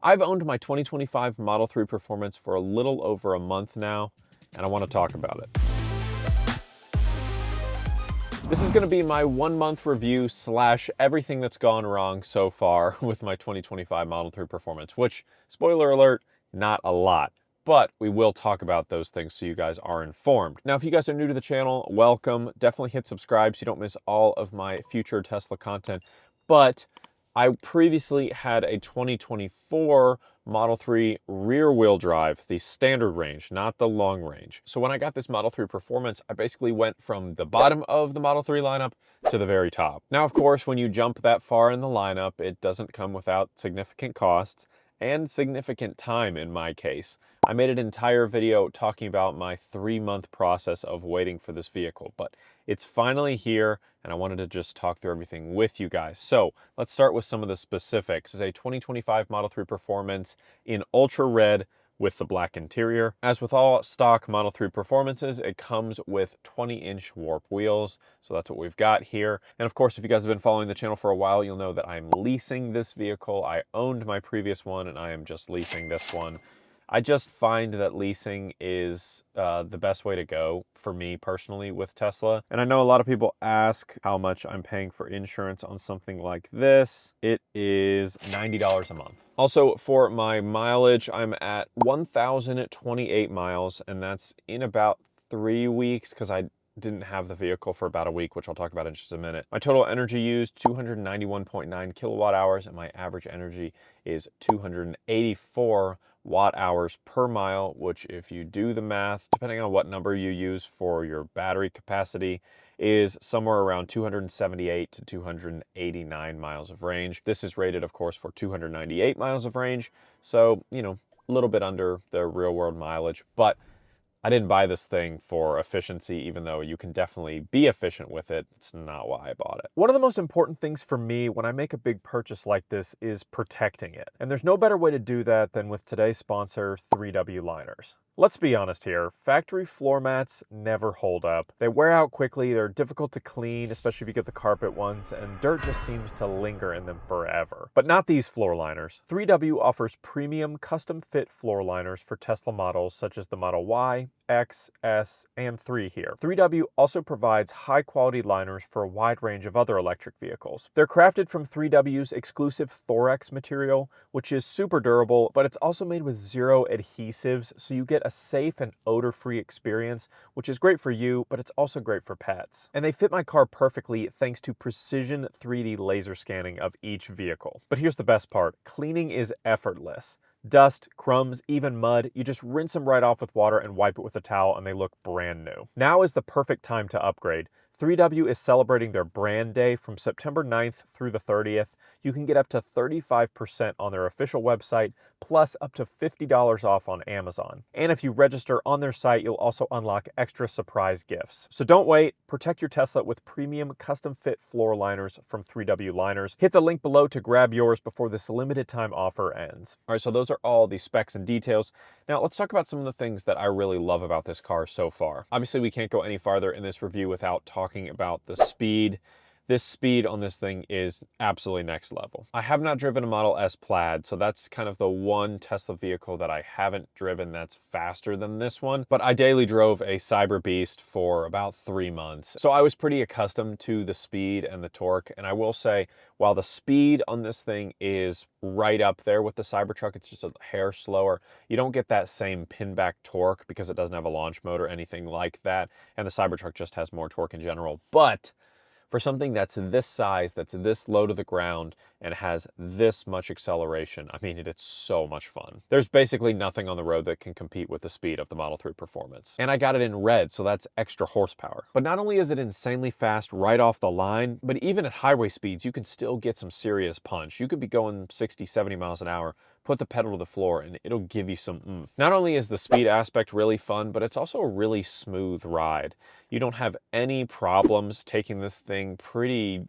I've owned my 2025 Model 3 Performance for a little over a month now, and I want to talk about it. This is going to be my 1 month review slash everything that's gone wrong so far with my 2025 Model 3 Performance, which, spoiler alert, not a lot. But we will talk about those things so you guys are informed. Now, if you guys are new to the channel, welcome. Definitely hit subscribe so you don't miss all of my future Tesla content. But I previously had a 2024 Model 3 rear wheel drive, the standard range, not the long range. So when I got this Model 3 Performance, I basically went from the bottom of the Model 3 lineup to the very top. Now, of course, when you jump that far in the lineup, it doesn't come without significant costs and significant time in my case. I made an entire video talking about my 3-month process of waiting for this vehicle, but it's finally here and I wanted to just talk through everything with you guys. So let's start with some of the specifics. It's a 2025 Model 3 Performance in ultra red with the black interior. As with all stock Model 3 Performances, it comes with 20-inch warp wheels. So that's what we've got here. And of course, if you guys have been following the channel for a while, you'll know that I'm leasing this vehicle. I owned my previous one and I am just leasing this one. I just find that leasing is the best way to go for me personally with Tesla. And I know a lot of people ask how much I'm paying for insurance on something like this. It is $90 a month. Also, for my mileage, I'm at 1,028 miles, and that's in about 3 weeks because I didn't have the vehicle for about a week, which I'll talk about in just a minute. My total energy used, 291.9 kilowatt hours, and my average energy is 284 watt hours per mile, which if you do the math, depending on what number you use for your battery capacity, is somewhere around 278 to 289 miles of range. This is rated, of course, for 298 miles of range. So, you know, a little bit under the real world mileage, but I didn't buy this thing for efficiency, even though you can definitely be efficient with it. It's not why I bought it. One of the most important things for me when I make a big purchase like this is protecting it. And there's no better way to do that than with today's sponsor, 3W Liners. Let's be honest here, factory floor mats never hold up. They wear out quickly, they're difficult to clean, especially if you get the carpet ones, and dirt just seems to linger in them forever. But not these floor liners. 3W offers premium custom fit floor liners for Tesla models such as the Model Y, X, S, and 3 here. 3W also provides high quality liners for a wide range of other electric vehicles. They're crafted from 3W's exclusive Thorax material, which is super durable, but it's also made with zero adhesives, so you get a safe and odor-free experience, which is great for you, but it's also great for pets. And they fit my car perfectly thanks to precision 3D laser scanning of each vehicle. But here's the best part, cleaning is effortless. Dust, crumbs, even mud, you just rinse them right off with water and wipe it with a towel and they look brand new. Now is the perfect time to upgrade. 3W is celebrating their brand day from September 9th through the 30th. You can get up to 35% on their official website, plus up to $50 off on Amazon. And if you register on their site, you'll also unlock extra surprise gifts. So don't wait, protect your Tesla with premium custom fit floor liners from 3W Liners. Hit the link below to grab yours before this limited time offer ends. All right, so those are all the specs and details. Now let's talk about some of the things that I really love about this car so far. Obviously, we can't go any farther in this review without talking about the speed. This speed on this thing is absolutely next level. I have not driven a Model S Plaid, so that's kind of the one Tesla vehicle that I haven't driven that's faster than this one. But I daily drove a Cyber Beast for about 3 months. So I was pretty accustomed to the speed and the torque. And I will say, while the speed on this thing is right up there with the Cybertruck, it's just a hair slower. You don't get that same pinback torque because it doesn't have a launch mode or anything like that. And the Cybertruck just has more torque in general. But for something that's this size, that's this low to the ground, and has this much acceleration, I mean, it's so much fun. There's basically nothing on the road that can compete with the speed of the Model 3 Performance. And I got it in red, so that's extra horsepower. But not only is it insanely fast right off the line, but even at highway speeds, you can still get some serious punch. You could be going 60, 70 miles an hour, put the pedal to the floor, and it'll give you some oomph. Not only is the speed aspect really fun, but it's also a really smooth ride. You don't have any problems taking this thing pretty,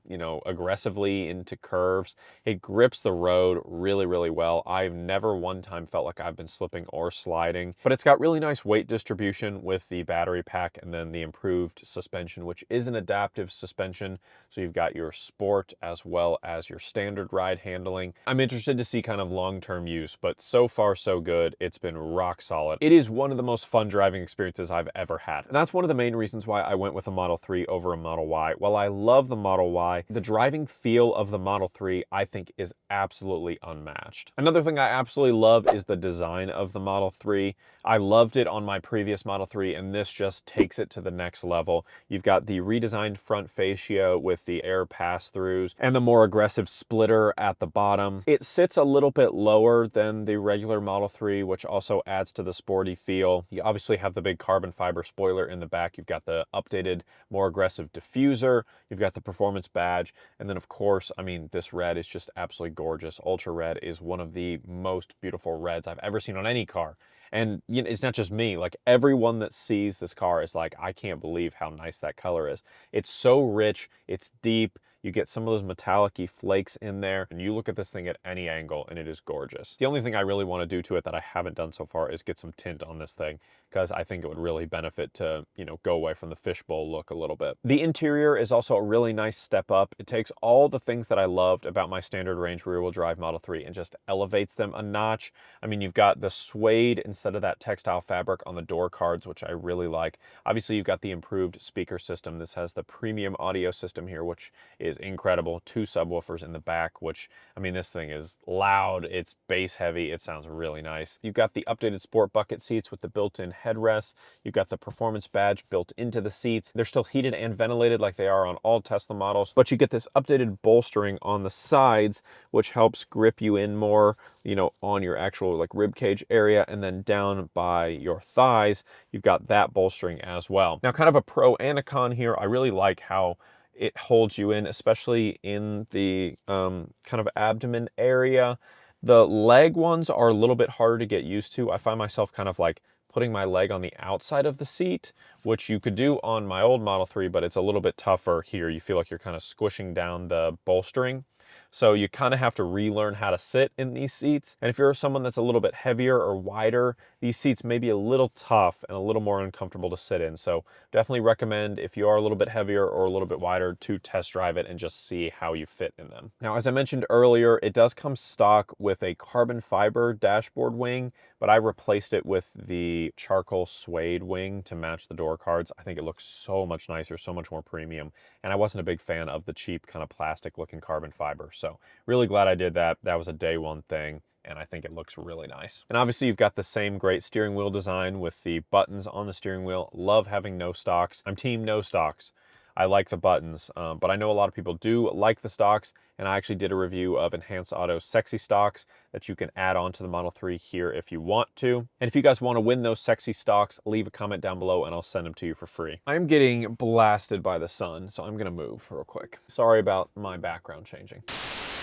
aggressively into curves. It grips the road really, really well. I've never one time felt like I've been slipping or sliding, but it's got really nice weight distribution with the battery pack and then the improved suspension, which is an adaptive suspension. So you've got your sport as well as your standard ride handling. I'm interested to see kind of long-term use, but so far so good. It's been rock solid. It is one of the most fun driving experiences I've ever had. And that's one of the main reasons why I went with a Model 3 over a Model Y. While I love the Model Y, the driving feel of the Model 3 I think is absolutely unmatched. Another thing I absolutely love is the design of the Model 3. I loved it on my previous Model 3, and this just takes it to the next level. You've got the redesigned front fascia with the air pass-throughs and the more aggressive splitter at the bottom. It sits a little bit lower than the regular Model 3, which also adds to the sporty feel. You obviously have the big carbon fiber spoiler in the back. You've got the updated, more aggressive diffuser. You've got the performance badge. And then, of course, I mean, this red is just absolutely gorgeous. Ultra red is one of the most beautiful reds I've ever seen on any car. And you know, it's not just me, like everyone that sees this car is like, I can't believe how nice that color is. It's so rich, it's deep, you get some of those metallic-y flakes in there, and you look at this thing at any angle and it is gorgeous. The only thing I really want to do to it that I haven't done so far is get some tint on this thing, because I think it would really benefit to, you know, go away from the fishbowl look a little bit. The interior is also a really nice step up. It takes all the things that I loved about my standard range rear-wheel drive Model 3 and just elevates them a notch. I mean, you've got the suede instead of that textile fabric on the door cards, which I really like. Obviously, you've got the improved speaker system. This has the premium audio system here, which is incredible. 2 subwoofers in the back, which, I mean, this thing is loud, it's bass heavy, it sounds really nice. You've got the updated sport bucket seats with the built-in headrests. You've got the performance badge built into the seats. They're still heated and ventilated like they are on all Tesla models, but you get this updated bolstering on the sides, which helps grip you in more, you know, on your actual like rib cage area, and then down by your thighs, you've got that bolstering as well. Now, kind of a pro and a con here. I really like how it holds you in, especially in the kind of abdomen area. The leg ones are a little bit harder to get used to. I find myself kind of like putting my leg on the outside of the seat, which you could do on my old Model 3, but it's a little bit tougher here. You feel like you're kind of squishing down the bolstering. So you kind of have to relearn how to sit in these seats. And if you're someone that's a little bit heavier or wider, these seats may be a little tough and a little more uncomfortable to sit in. So definitely recommend, if you are a little bit heavier or a little bit wider, to test drive it and just see how you fit in them. Now, as I mentioned earlier, it does come stock with a carbon fiber dashboard wing, but I replaced it with the charcoal suede wing to match the door cards. I think it looks so much nicer, so much more premium. And I wasn't a big fan of the cheap kind of plastic looking carbon fiber. So really glad I did that. That was a day one thing, and I think it looks really nice. And obviously you've got the same great steering wheel design with the buttons on the steering wheel. Love having no stocks. I'm team no stocks. I like the buttons, but I know a lot of people do like the stocks, and I actually did a review of Enhanced Auto's sexy stocks that you can add on to the Model 3 here if you want to. And if you guys want to win those sexy stocks, leave a comment down below and I'll send them to you for free. I'm getting blasted by the sun, so I'm gonna move real quick. Sorry about my background changing.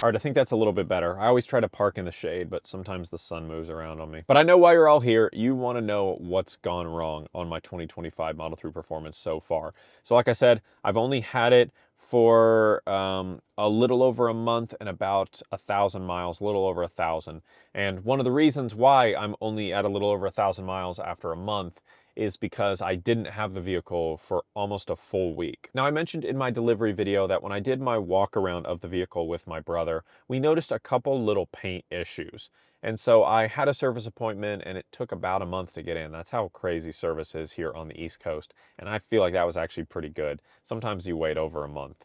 All right, I think that's a little bit better. I always try to park in the shade, but sometimes the sun moves around on me. But I know why you're all here. You want to know what's gone wrong on my 2025 Model 3 Performance so far. So like I said, I've only had it for a little over a month and about 1,000 miles, a little over 1,000. And one of the reasons why I'm only at a little over 1,000 miles after a month is because I didn't have the vehicle for almost a full week. Now, I mentioned in my delivery video that when I did my walk around of the vehicle with my brother, we noticed a couple little paint issues. And so I had a service appointment and it took about a month to get in. That's how crazy service is here on the East Coast. And I feel like that was actually pretty good. Sometimes you wait over a month,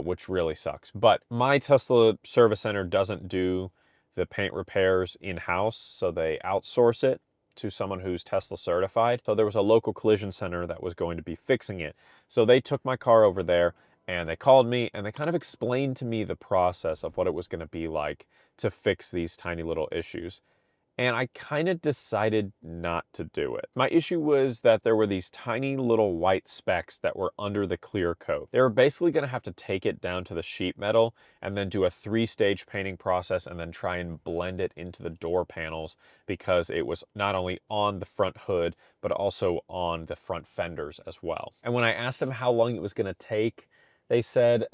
which really sucks. But my Tesla service center doesn't do the paint repairs in-house, so they outsource it to someone who's Tesla certified. So there was a local collision center that was going to be fixing it. So they took my car over there and they called me and they kind of explained to me the process of what it was going to be like to fix these tiny little issues. And I kind of decided not to do it. My issue was that there were these tiny little white specks that were under the clear coat. They were basically going to have to take it down to the sheet metal and then do a 3-stage painting process and then try and blend it into the door panels, because it was not only on the front hood, but also on the front fenders as well. And when I asked them how long it was going to take, they said,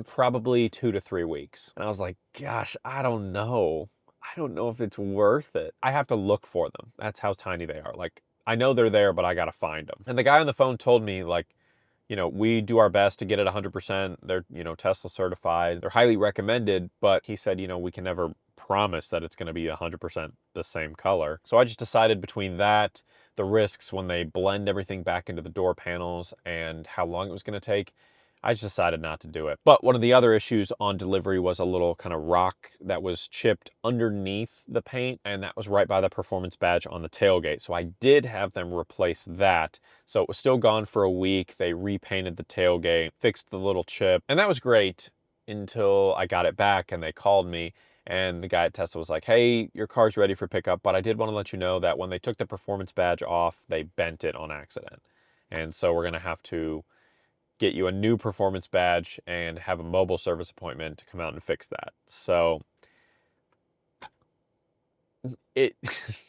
probably 2 to 3 weeks. And I was like, gosh, I don't know. I don't know if it's worth it. I have to look for them. That's how tiny they are. Like, I know they're there, but I got to find them. And the guy on the phone told me, like, you know, we do our best to get it 100%. They're, you know, Tesla certified. They're highly recommended, but he said, you know, we can never promise that it's going to be 100% the same color. So I just decided between that, the risks when they blend everything back into the door panels, and how long it was going to take, I just decided not to do it. But one of the other issues on delivery was a little kind of rock that was chipped underneath the paint, and that was right by the performance badge on the tailgate. So I did have them replace that. So it was still gone for a week. They repainted the tailgate, fixed the little chip, and that was great until I got it back and they called me. And the guy at Tesla was like, hey, your car's ready for pickup, but I did want to let you know that when they took the performance badge off, they bent it on accident. And so we're going to have to get you a new performance badge and have a mobile service appointment to come out and fix that. So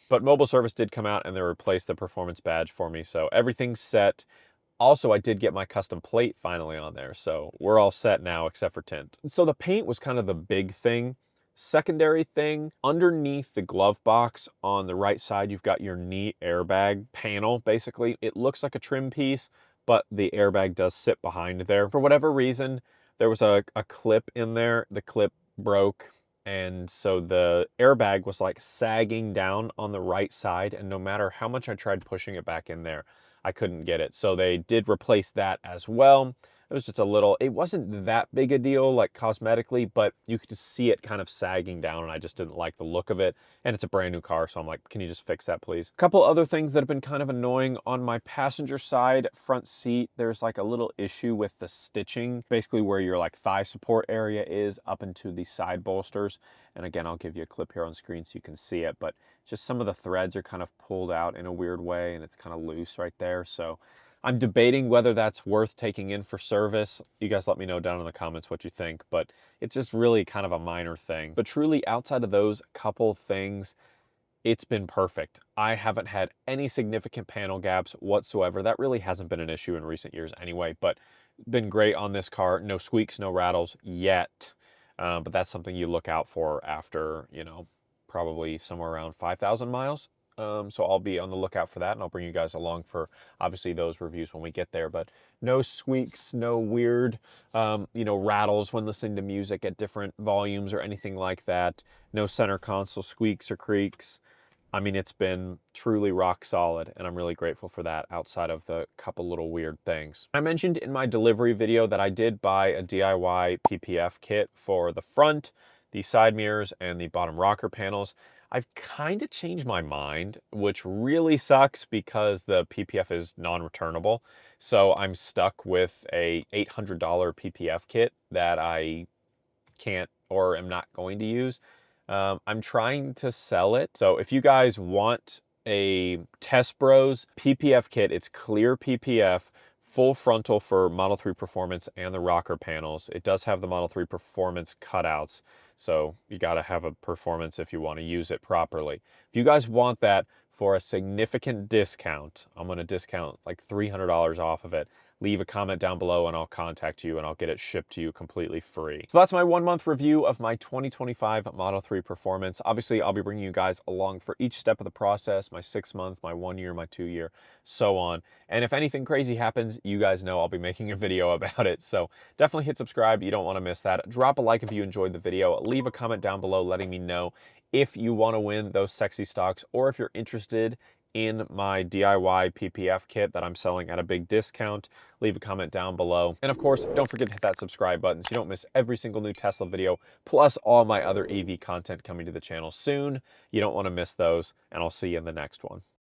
but mobile service did come out and they replaced the performance badge for me. So everything's set. Also, I did get my custom plate finally on there. So we're all set now except for tint. So the paint was kind of the big thing. Secondary thing, underneath the glove box on the right side, you've got your knee airbag panel, basically. It looks like a trim piece, but the airbag does sit behind there. For whatever reason, there was a clip in there. The clip broke, and so the airbag was like sagging down on the right side, and no matter how much I tried pushing it back in there, I couldn't get it. So they did replace that as well. It was just a little, it wasn't that big a deal like cosmetically, but you could just see it kind of sagging down, and I just didn't like the look of it. And it's a brand new car, so I'm like, can you just fix that, please? A couple other things that have been kind of annoying on my passenger side front seat. There's like a little issue with the stitching, basically where your like thigh support area is up into the side bolsters. And again, I'll give you a clip here on screen so you can see it, but just some of the threads are kind of pulled out in a weird way, and it's kind of loose right there. So I'm debating whether that's worth taking in for service. You guys let me know down in the comments what you think, but it's just really kind of a minor thing. But truly, outside of those couple things, it's been perfect. I haven't had any significant panel gaps whatsoever. That really hasn't been an issue in recent years anyway, but been great on this car. No squeaks, no rattles yet. But that's something you look out for after, you know, probably somewhere around 5,000 miles. So I'll be on the lookout for that, and I'll bring you guys along for obviously those reviews when we get there. But no squeaks, no weird, you know, rattles when listening to music at different volumes or anything like that. No center console squeaks or creaks. I mean, it's been truly rock solid, and I'm really grateful for that outside of the couple little weird things. I mentioned in my delivery video that I did buy a DIY PPF kit for the front, the side mirrors, and the bottom rocker panels. I've kind of changed my mind, which really sucks because the PPF is non-returnable. So I'm stuck with a $800 PPF kit that I can't or am not going to use. I'm trying to sell it. So if you guys want a Test Bros PPF kit, it's clear PPF, full frontal for Model 3 Performance and the rocker panels. It does have the Model 3 Performance cutouts, so you got to have a Performance if you want to use it properly. If you guys want that for a significant discount, I'm going to discount like $300 off of it. Leave a comment down below and I'll contact you and I'll get it shipped to you completely free. So that's my 1 month review of my 2025 Model 3 Performance. Obviously, I'll be bringing you guys along for each step of the process, my 6 month, my 1 year, my 2 year, so on. And if anything crazy happens, you guys know I'll be making a video about it. So definitely hit subscribe. You don't want to miss that. Drop a like if you enjoyed the video. Leave a comment down below letting me know if you want to win those sexy stocks or if you're interested in my DIY PPF kit that I'm selling at a big discount. Leave a comment down below. And of course, don't forget to hit that subscribe button so you don't miss every single new Tesla video, plus all my other EV content coming to the channel soon. You don't want to miss those, and I'll see you in the next one.